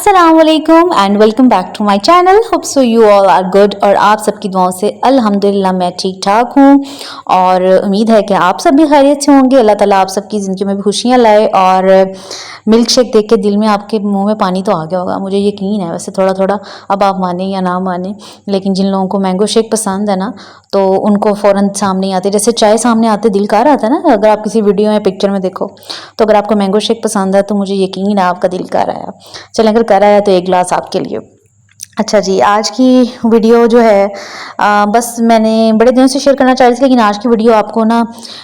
अस्सलाम वालेकुम and welcome back to my channel. Hope so you all are good और आप सबकी दुआओं से अल्हम्दुलिल्लाह मैं ठीक ठाक हूँ और उम्मीद है कि आप सब भी खैरियत से होंगे। अल्लाह ताला आप सबकी ज़िंदगी में भी खुशियाँ लाए। और मिल्क शेक देख के दिल में आपके मुंह में पानी तो आ गया होगा, मुझे यकीन है। वैसे थोड़ा थोड़ा, अब आप माने या ना माने, लेकिन जिन लोगों को मैंगो शेक पसंद है ना तो उनको फ़ौरन सामने आते, जैसे चाय सामने आते दिल कर आता है ना। अगर आप किसी वीडियो या पिक्चर में देखो तो अगर आपको मैंगो शेक पसंद है तो मुझे यकीन है आपका दिल कर आया। चलें, अगर कर आया तो एक गिलास आपके लिए। अच्छा जी, आज की वीडियो जो है बस मैंने बड़े दिनों से शेयर करना चाह रही थी, लेकिन आज की वीडियो आपको ना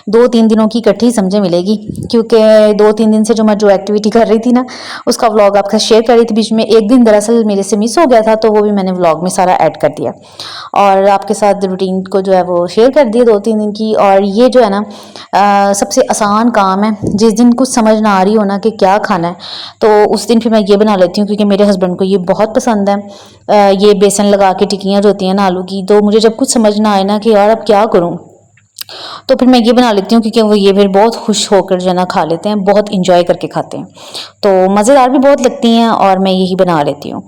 2-3 दिनों की इकट्ठी समझे मिलेगी, क्योंकि 2-3 दिन से जो मैं एक्टिविटी कर रही थी ना उसका व्लॉग आपका शेयर कर रही थी। बीच में एक दिन दरअसल मेरे से मिस हो गया था, तो वो भी मैंने व्लॉग में सारा ऐड कर दिया और आपके साथ रूटीन को जो है वो शेयर कर दिया 2-3 दिन की। और ये जो है ना सबसे आसान काम है। जिस दिन कुछ समझ ना आ रही हो ना कि क्या खाना है, तो उस दिन फिर मैं ये बना लेती हूँ, क्योंकि मेरे हस्बैंड को ये बहुत पसंद है। ये बेसन लगा के टिक्कियाँ जो होती हैं ना आलू की, तो मुझे जब कुछ समझ ना आए ना कि यार अब क्या करूँ, तो फिर मैं ये बना लेती हूँ, क्योंकि वो ये फिर बहुत खुश होकर जो है ना खा लेते हैं, बहुत इंजॉय करके खाते हैं, तो मज़ेदार भी बहुत लगती हैं और मैं यही बना लेती हूँ।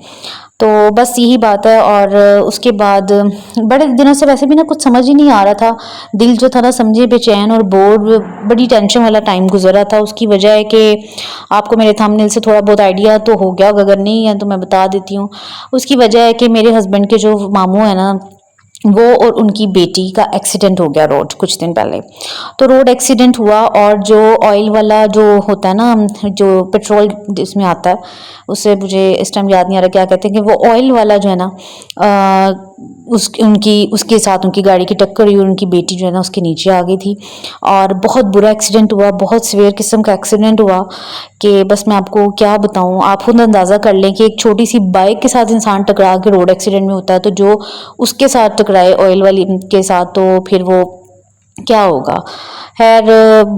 तो बस यही बात है। और उसके बाद बड़े दिनों से वैसे भी ना कुछ समझ ही नहीं आ रहा था, दिल जो था ना समझे बेचैन और बोर, बड़ी टेंशन वाला टाइम गुजर रहा था। उसकी वजह है कि आपको मेरे थंबनेल से थोड़ा बहुत आइडिया तो हो गया होगा, अगर नहीं है तो मैं बता देती हूँ। उसकी वजह है कि मेरे हस्बैंड के जो मामू है ना, वो और उनकी बेटी का एक्सीडेंट हो गया रोड कुछ दिन पहले। तो रोड एक्सीडेंट हुआ और जो ऑयल वाला जो होता है ना, जो पेट्रोल इसमें आता है, उससे मुझे इस टाइम याद नहीं आ रहा क्या कहते हैं, कि वो ऑयल वाला जो है ना उसके साथ उनकी गाड़ी की टक्कर हुई और उनकी बेटी जो है ना उसके नीचे आ गई थी। और बहुत बुरा एक्सीडेंट हुआ, बहुत सीवियर किस्म का एक्सीडेंट हुआ कि बस मैं आपको क्या बताऊं। आप खुद अंदाज़ा कर लें कि एक छोटी सी बाइक के साथ इंसान टकरा के रोड एक्सीडेंट में होता है, तो जो उसके साथ टकराए ऑयल वाली के साथ, तो फिर वो क्या होगा। खैर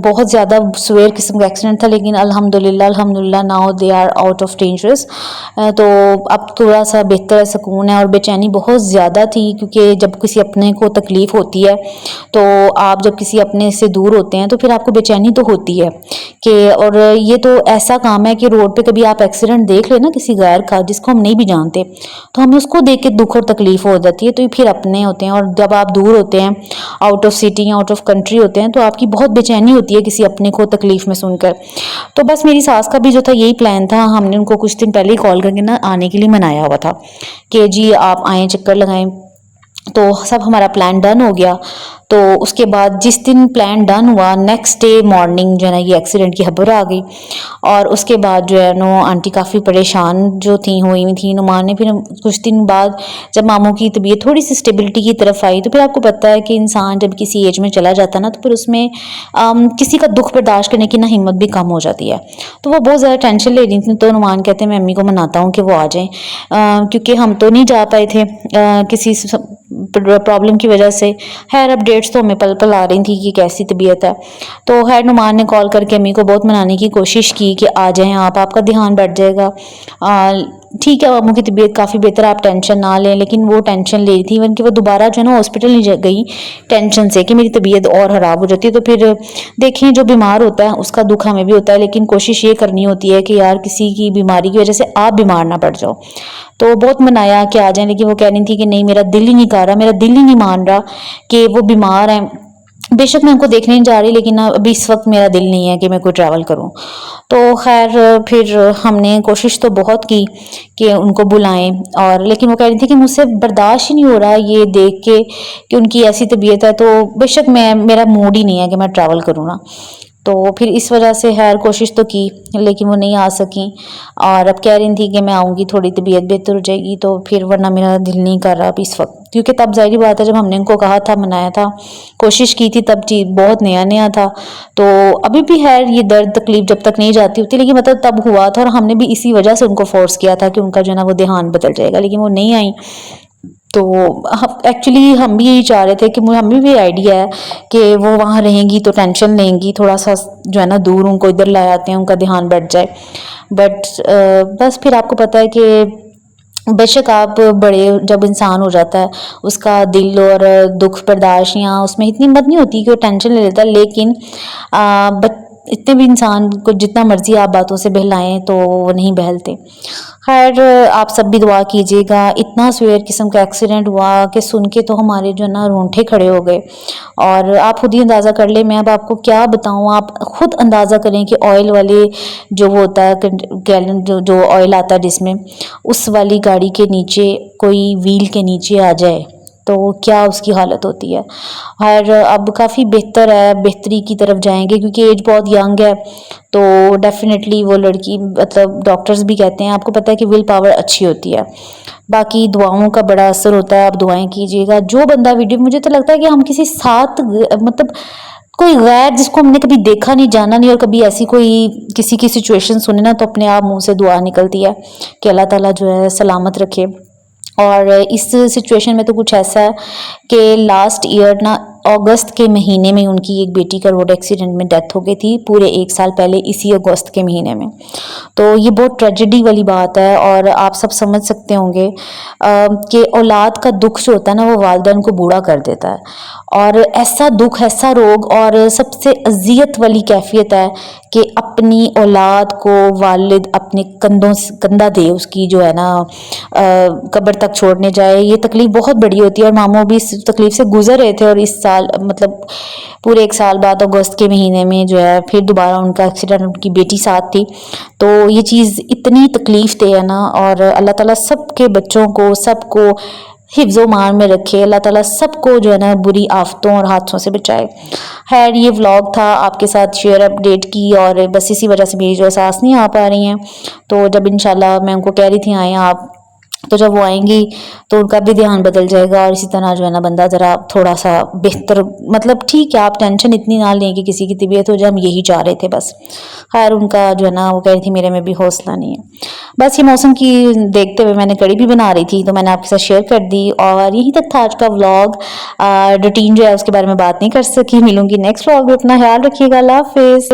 बहुत ज़्यादा सीवियर किस्म का एक्सीडेंट था, लेकिन अल्हम्दुलिल्लाह now they are out of dangerous. तो अब थोड़ा सा बेहतर है, सुकून है। और बेचैनी बहुत ज़्यादा थी, क्योंकि जब किसी अपने को तकलीफ़ होती है तो आप जब किसी अपने से दूर होते हैं तो फिर आपको बेचैनी तो होती है कि। और ये तो ऐसा काम है कि रोड पे कभी आप एक्सीडेंट देख लें ना किसी गैर का, जिसको हम नहीं भी जानते, तो हमें उसको देख के दुख और तकलीफ़ हो जाती है। तो फिर अपने होते हैं, और जब आप दूर होते हैं, आउट ऑफ सिटी या आउट ऑफ कंट्री होते हैं, तो आपकी बहुत बेचैनी होती है किसी अपने को तकलीफ़ में सुनकर। तो बस मेरी सास का भी जो था यही प्लान था। हमने उनको कुछ दिन पहले ही कॉल करके ना आने के लिए मनाया हुआ था कि जी आप आएँ, चक्कर लगाएं। तो सब हमारा प्लान डन हो गया। तो उसके बाद जिस दिन प्लान डन हुआ, नेक्स्ट डे मॉर्निंग जो है ना ये एक्सीडेंट की खबर आ गई। और उसके बाद जो है नो आंटी काफ़ी परेशान जो थी हुई थी। नुमान ने फिर कुछ दिन बाद जब मामू की तबीयत थोड़ी सी स्टेबिलिटी की तरफ आई, तो फिर आपको पता है कि इंसान जब किसी एज में चला जाता है ना, तो फिर उसमें किसी का दुख बर्दाश्त करने की ना हिम्मत भी कम हो जाती है। तो वो बहुत ज़्यादा टेंशन ले रही थी। तो नुमान कहते हैं मैं अम्मी को मनाता हूँ कि वो आ जाएँ, क्योंकि हम तो नहीं जा पाए थे किसी प्रॉब्लम की वजह से। खैर अपडेट्स तो हमें पल पल आ रही थी कि कैसी तबीयत है। तो खैर नुमान ने कॉल करके अम्मी को बहुत मनाने की कोशिश की कि आ जाएं आप, आपका ध्यान बढ़ जाएगा, ठीक है अम्मू की तबीयत काफ़ी बेहतर, आप टेंशन ना लें। लेकिन वो टेंशन ले रही थी, इवन कि वो दोबारा जो है ना हॉस्पिटल नहीं गई टेंशन से कि मेरी तबीयत और ख़राब हो जाती है। तो फिर देखें, जो बीमार होता है उसका दुख हमें भी होता है, लेकिन कोशिश ये करनी होती है कि यार किसी की बीमारी की वजह से आप बीमार ना पड़ जाओ। तो बहुत मनाया कि आ जाएं, लेकिन वो कह रही थी कि नहीं मेरा दिल ही नहीं कर रहा, मेरा दिल ही नहीं मान रहा कि वो बीमार हैं। बेशक मैं उनको देखने नहीं जा रही, लेकिन अभी इस वक्त मेरा दिल नहीं है कि मैं कोई ट्रैवल करूं। तो खैर फिर हमने कोशिश तो बहुत की कि उनको बुलाएं, और लेकिन वो कह रही थी कि मुझसे बर्दाश्त ही नहीं हो रहा ये देख के कि उनकी ऐसी तबीयत है। तो बेशक मेरा मूड ही नहीं है कि मैं ट्रैवल करूँ ना। तो फिर इस वजह से खैर कोशिश तो की, लेकिन वो नहीं आ सकी। और अब कह रही थी कि मैं आऊँगी, थोड़ी तबीयत बेहतर हो जाएगी तो फिर, वरना मेरा दिल नहीं कर रहा अब इस वक्त। क्योंकि तब ज़ाहिर बात है जब हमने इनको कहा था, मनाया था, कोशिश की थी, तब चीज़ बहुत नया नया था। तो अभी भी है ये दर्द तकलीफ जब तक नहीं जाती होती, लेकिन मतलब तब हुआ था। और हमने भी इसी वजह से उनको फोर्स किया था कि उनका जो है ना वो देहांत बदल जाएगा, लेकिन वो नहीं आई। तो एक्चुअली हम भी यही चाह रहे थे कि हमें भी आइडिया है कि वो वहाँ रहेंगी तो टेंशन लेंगी, थोड़ा सा जो है ना दूर उनको इधर ला आते हैं, उनका ध्यान बढ़ जाए। बट बस फिर आपको पता है कि बेशक आप बड़े जब इंसान हो जाता है, उसका दिल और दुख बर्दाश्त या उसमें इतनी हिम्मत नहीं होती कि वो टेंशन ले लेता, लेकिन इतने भी इंसान को जितना मर्जी आप बातों से बहलाएं तो वो नहीं बहलते। खैर आप सब भी दुआ कीजिएगा। इतना सीवियर किस्म का एक्सीडेंट हुआ कि सुन के तो हमारे जो है ना रोंगटे खड़े हो गए। और आप खुद ही अंदाज़ा कर लें, मैं अब आपको क्या बताऊं, आप खुद अंदाज़ा करें कि ऑयल वाले जो वो होता है गैलन जो ऑयल आता है जिसमें, उस वाली गाड़ी के नीचे कोई व्हील के नीचे आ जाए तो क्या उसकी हालत होती है। और अब काफ़ी बेहतर है, बेहतरी की तरफ जाएंगे क्योंकि एज बहुत यंग है, तो डेफिनेटली वो लड़की, मतलब डॉक्टर्स भी कहते हैं, आपको पता है कि विल पावर अच्छी होती है। बाकी दुआओं का बड़ा असर होता है, आप दुआएं कीजिएगा। जो बंदा वीडियो, मुझे तो लगता है कि हम किसी साथ मतलब कोई गैर जिसको हमने कभी देखा नहीं, जाना नहीं, और कभी ऐसी कोई किसी की सिचुएशन सुने ना तो अपने आप मुंह से दुआ निकलती है कि अल्लाह ताला जो है सलामत रखे। और इस सिचुएशन में तो कुछ ऐसा है कि लास्ट ईयर ना अगस्त के महीने में उनकी एक बेटी का रोड एक्सीडेंट में डेथ हो गई थी, पूरे 1 साल पहले इसी अगस्त के महीने में। तो ये बहुत ट्रेजेडी वाली बात है और आप सब समझ सकते होंगे कि औलाद का दुख जो होता है ना वो वालिदैन को बूढ़ा कर देता है। और ऐसा दुख, ऐसा रोग, और सबसे अजियत वाली कैफियत है कि अपनी औलाद को वालिद अपने कंधा दे, उसकी जो है ना कब्र तक छोड़ने जाए। ये तकलीफ बहुत बड़ी होती है और मामू भी इस तकलीफ से गुजर रहे थे। और इस साल मतलब पूरे 1 साल बाद अगस्त के महीने में जो है फिर दोबारा उनका एक्सीडेंट, उनकी बेटी साथ थी। तो ये चीज़ इतनी तकलीफ दे है ना, और अल्लाह ताला सबके बच्चों को, सबको हिफ्ज़ो मान में रखे, अल्लाह ताला सबको जो है ना बुरी आफतों और हादसों से बचाए। खैर ये व्लॉग था आपके साथ शेयर अपडेट की, और बस इसी वजह से मेरी जो सांस नहीं आ पा रही हैं। तो जब इंशाल्लाह, मैं उनको कह रही थी आएँ आप, तो जब वो आएंगी तो उनका भी ध्यान बदल जाएगा, और इसी तरह जो है ना बंदा ज़रा थोड़ा सा बेहतर, मतलब ठीक है, आप टेंशन इतनी ना लें कि किसी की तबीयत हो जाए, हम यही चाह रहे थे बस। खैर उनका जो है ना, वो कह रही थी मेरे में भी हौसला नहीं है। बस ये मौसम की देखते हुए मैंने कड़ी भी बना रही थी तो मैंने आपके साथ शेयर कर दी, और यहीं तक था आज का व्लॉग। रूटीन जो है उसके बारे में बात नहीं कर सकी। मिलूंगी नेक्स्ट व्लॉग में, अपना ख्याल रखिएगा। अल्लाह हाफिज़।